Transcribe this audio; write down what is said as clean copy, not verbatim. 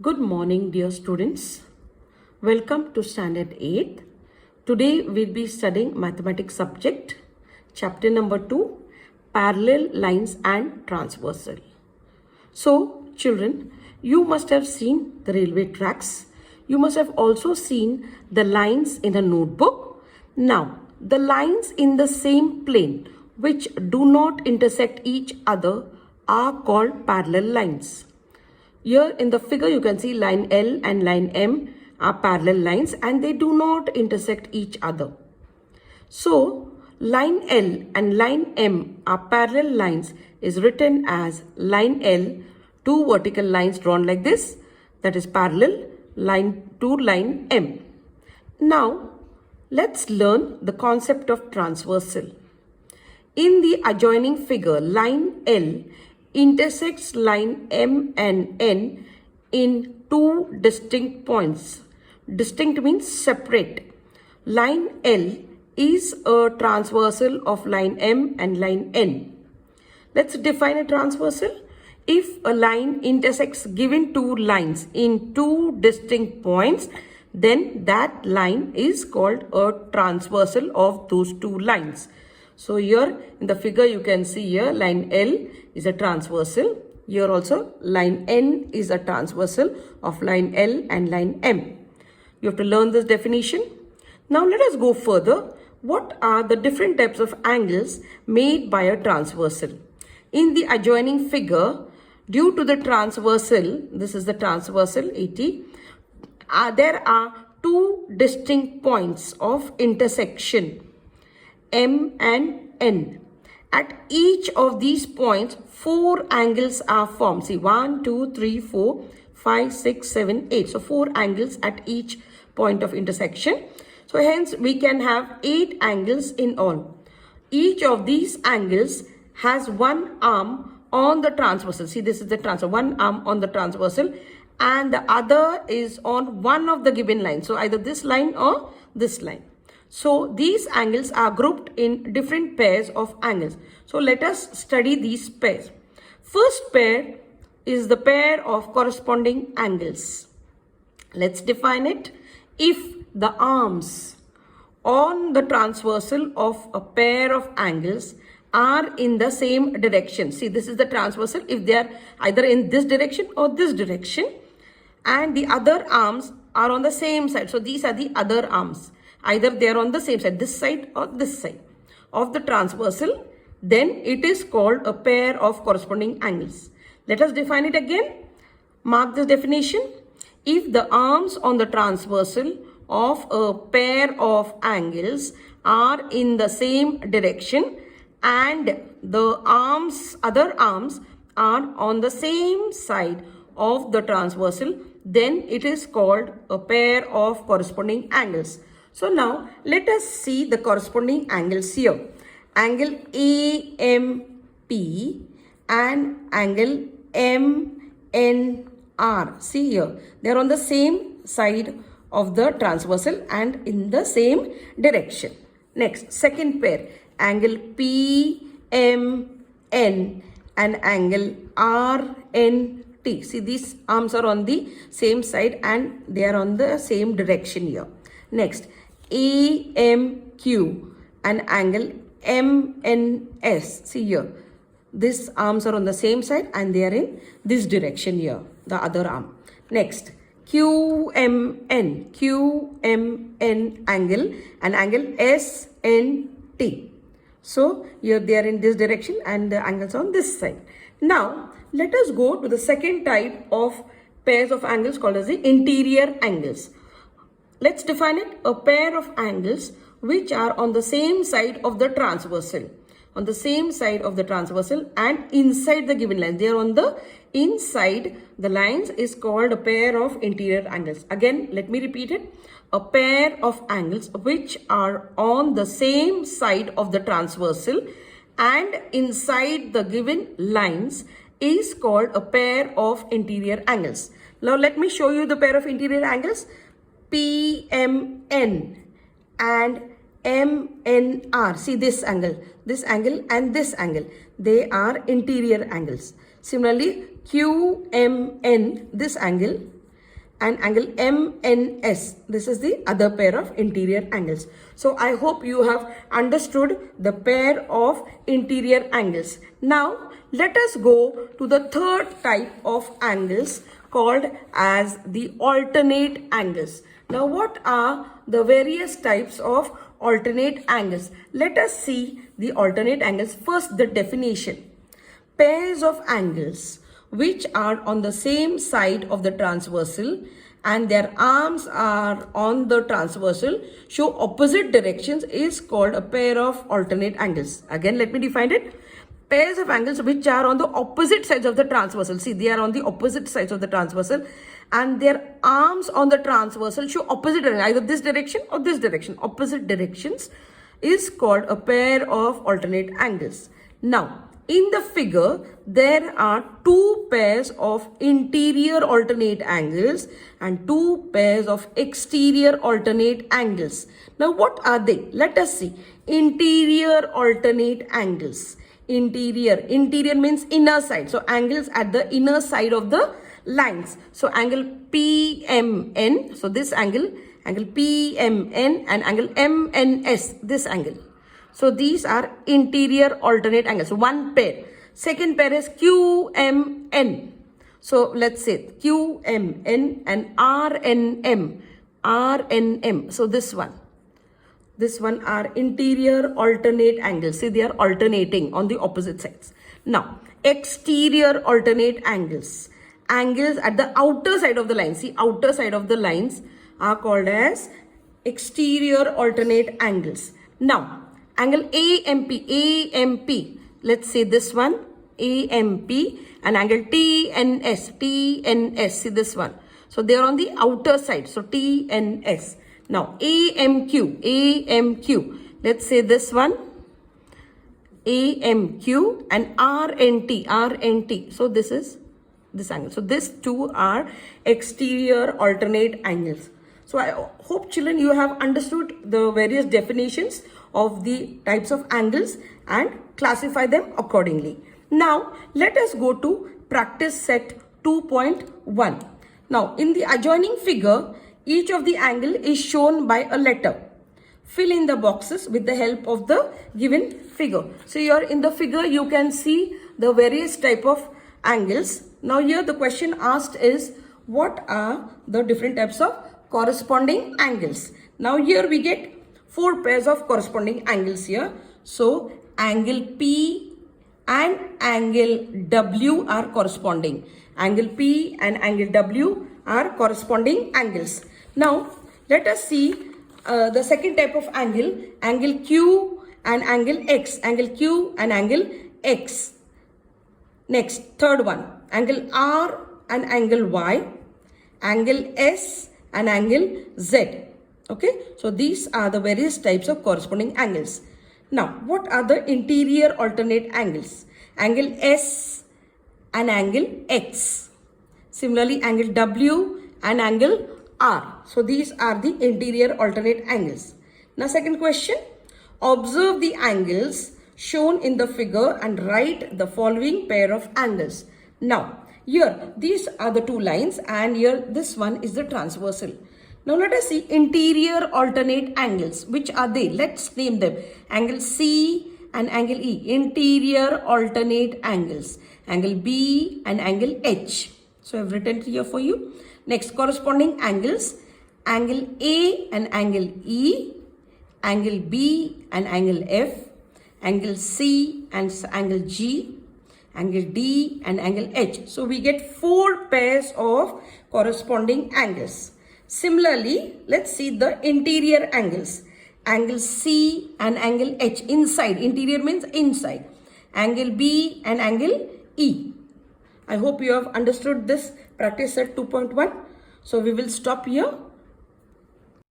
Good morning, dear students. Welcome to Standard 8th. Today we'll be studying mathematics subject, chapter number 2, parallel lines and transversal. So, children, you must have seen the railway tracks. You must have also seen the lines in a notebook. Now, the lines in the same plane which do not intersect each other are called parallel lines. Here in the figure you can see line L and line M are parallel lines and they do not intersect each other. So line L and line M are parallel lines is written as line L, two vertical lines drawn like this, that is parallel line to line M. Now let's learn the concept of transversal. In the adjoining figure, line L intersects line M and N in two distinct points. Distinct means separate. Line L is a transversal of line M and line N. Let's define a transversal. If a line intersects given two lines in two distinct points, then that line is called a transversal of those two lines. So here in the figure you can see here line L is a transversal. Here also line N is a transversal of line L and line M. You have to learn this definition. Now let us go further. What are the different types of angles made by a transversal? In the adjoining figure, due to the transversal, this is the transversal AT, there are two distinct points of intersection, M and N. At each of these points, four angles are formed. See, 1, 2, 3, 4, 5, 6, 7, 8. So, four angles at each point of intersection. So, hence we can have 8 angles in all. Each of these angles has one arm on the transversal. See, this is the transversal. One arm on the transversal and the other is on one of the given lines. So, either this line or this line. So these angles are grouped in different pairs of angles. So let us study these pairs. First pair is the pair of corresponding angles. Let's define it. If the arms on the transversal of a pair of angles are in the same direction. See, this is the transversal. If they are either in this direction or this direction, and the other arms are on the same side. So these are the other arms. Either they are on the same side, this side or this side of the transversal, then it is called a pair of corresponding angles. Let us define it again. Mark this definition. If the arms on the transversal of a pair of angles are in the same direction and the other arms are on the same side of the transversal, then it is called a pair of corresponding angles. So now let us see the corresponding angles here. Angle AMP and angle MNR. See here, they are on the same side of the transversal and in the same direction. Next, second pair, angle PMN and angle RNT. See, these arms are on the same side and they are on the same direction here. Next, AMQ and angle MNS. See here, these arms are on the same side and they are in this direction here, the other arm. Next, QMN angle and angle SNT. So here they are in this direction and the angles on this side. Now let us go to the second type of pairs of angles called as the interior angles. Let's define it. A pair of angles which are on the same side of the transversal. On the same side of the transversal and inside the given line. They are on the inside the lines is called a pair of interior angles. Again, let me repeat it. A pair of angles which are on the same side of the transversal and inside the given lines is called a pair of interior angles. Now let me show you the pair of interior angles. PMN and MNR. See this angle and this angle. They are interior angles. Similarly, QMN, this angle and angle MNS. This is the other pair of interior angles. So I hope you have understood the pair of interior angles. Now let us go to the third type of angles called as the alternate angles. Now what are the various types of alternate angles? Let us see the alternate angles. First, the definition. Pairs of angles which are on the same side of the transversal and their arms are on the transversal show opposite directions is called a pair of alternate angles. Again, let me define it. Pairs of angles which are on the opposite sides of the transversal. See, they are on the opposite sides of the transversal and their arms on the transversal show opposite direction, either this direction or this direction. Opposite directions is called a pair of alternate angles. Now, in the figure, there are two pairs of interior alternate angles and two pairs of exterior alternate angles. Now, what are they? Let us see. Interior alternate angles. Interior means inner side. So, angles at the inner side of the lines. So, angle PMN. So, this angle PMN and angle MNS, this angle. So these are interior alternate angles. One pair. Second pair is QMN. So let's say QMN and RNM. RNM. So this one are interior alternate angles. See, they are alternating on the opposite sides. Now, exterior alternate angles. Angles at the outer side of the line. See, outer side of the lines are called as exterior alternate angles. Now, angle AMP, let's say this one, AMP, and angle TNS, see this one. So they are on the outer side, so TNS. Now AMQ, let's say this one, AMQ, and RNT. So this is this angle. So these two are exterior alternate angles. So I hope, children, you have understood the various definitions of the types of angles and classify them accordingly. Now, let us go to practice set 2.1. Now, in the adjoining figure, each of the angle is shown by a letter. Fill in the boxes with the help of the given figure. So, here in the figure, you can see the various type of angles. Now, here the question asked is, what are the different types of corresponding angles? Now, here we get 4 pairs of corresponding angles here. So, angle P and angle W are corresponding. Angle P and angle W are corresponding angles. Now, let us see the second type of angle, angle Q and angle X. Angle Q and angle X. Next, third one, angle R and angle Y. Angle S and angle Z. Okay, so these are the various types of corresponding angles. Now, what are the interior alternate angles? Angle S and angle X. Similarly, angle W and angle R. So these are the interior alternate angles. Now, second question. Observe the angles shown in the figure and write the following pair of angles. Now, here these are the two lines and here this one is the transversal. Now let us see interior alternate angles. Which are they? Let's name them. Angle C and angle E. Interior alternate angles. Angle B and angle H. So I've written it here for you. Next, corresponding angles. Angle A and angle E. Angle B and angle F. Angle C and angle G. Angle D and angle H. So we get 4 pairs of corresponding angles. Similarly, let's see the interior angles. Angle C and angle H, inside. Interior means inside. Angle B and angle E. I hope you have understood this practice set 2.1. So we will stop here.